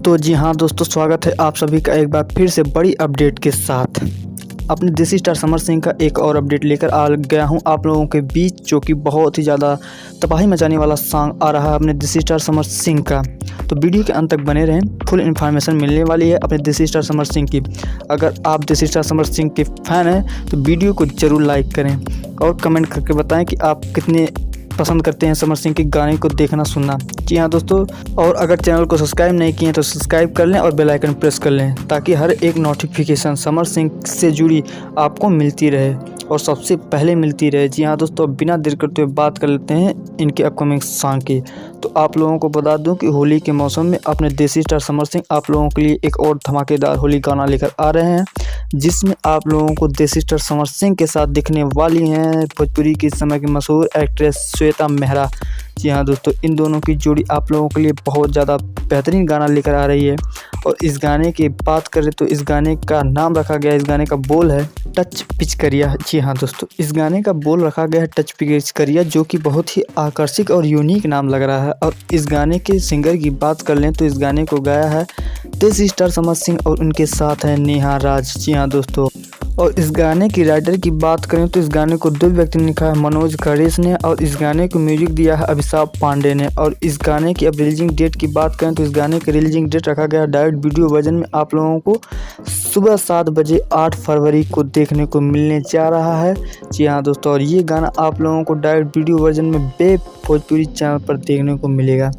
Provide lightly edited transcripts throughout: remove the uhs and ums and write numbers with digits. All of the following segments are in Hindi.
तो जी हाँ दोस्तों, स्वागत है आप सभी का एक बार फिर से बड़ी अपडेट के साथ। अपने देसी स्टार समर सिंह का एक और अपडेट लेकर आ गया हूँ आप लोगों के बीच, जो कि बहुत ही ज़्यादा तबाही मचाने वाला सॉन्ग आ रहा है अपने देसी स्टार समर सिंह का। तो वीडियो के अंत तक बने रहें, फुल इन्फॉर्मेशन मिलने वाली है अपने देसी स्टार समर सिंह की। अगर आप देसी स्टार समर सिंह के फ़ैन हैं तो वीडियो को ज़रूर लाइक करें और कमेंट करके बताएँ कि आप कितने पसंद करते हैं समर सिंह के गाने को देखना सुनना। जी हाँ दोस्तों, और अगर चैनल को सब्सक्राइब नहीं किए तो सब्सक्राइब कर लें और बेल आइकन प्रेस कर लें, ताकि हर एक नोटिफिकेशन समर सिंह से जुड़ी आपको मिलती रहे और सबसे पहले मिलती रहे। जी हाँ दोस्तों, बिना देर करते हुए बात कर लेते हैं इनके अपकमिंग सॉन्ग की। तो आप लोगों को बता दूं कि होली के मौसम में अपने देसी स्टार समर सिंह आप लोगों के लिए एक और धमाकेदार होली गाना लेकर आ रहे हैं, जिसमें आप लोगों को देसी स्टार समर सिंह के साथ दिखने वाली हैं भोजपुरी की इस समय की मशहूर एक्ट्रेस श्वेता मेहरा। जी हाँ दोस्तों, इन दोनों की जोड़ी आप लोगों के लिए बहुत ज़्यादा बेहतरीन गाना लेकर आ रही है। और इस गाने की बात करें तो इस गाने का नाम रखा गया, इस गाने का बोल है टच पिचकरिया। जी हाँ दोस्तों, इस गाने का बोल रखा गया है टच पिचकरिया, जो कि बहुत ही आकर्षक और यूनिक नाम लग रहा है। और इस गाने के सिंगर की बात कर लें तो इस गाने को गाया है देसी स्टार समर सिंह और उनके साथ है नेहा राज। जी हाँ दोस्तों, और इस गाने की राइटर की बात करें तो इस गाने को दो व्यक्ति ने लिखा है, मनोज खड़ेस ने, और इस गाने को म्यूजिक दिया है अभिषेक पांडे ने। और इस गाने की अब रिलीजिंग डेट की बात करें तो इस गाने की रिलीजिंग डेट रखा गया डायरेक्ट वीडियो वर्जन में आप लोगों को सुबह 7 बजे 8 फरवरी को देखने को मिलने जा रहा है। जी हाँ दोस्तों, और ये गाना आप लोगों को डायरेक्ट वीडियो वर्जन में वेब भोजपुरी चैनल पर देखने को मिलेगा।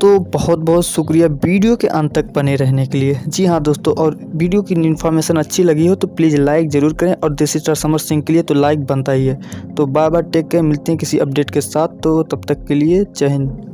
तो बहुत बहुत शुक्रिया वीडियो के अंत तक बने रहने के लिए। जी हाँ दोस्तों, और वीडियो की इन्फॉर्मेशन अच्छी लगी हो तो प्लीज़ लाइक ज़रूर करें, और देसी स्टार समर सिंह के लिए तो लाइक बनता ही है। तो बाय बाय, टेक केयर, मिलते हैं किसी अपडेट के साथ। तो तब तक के लिए जय हिंद।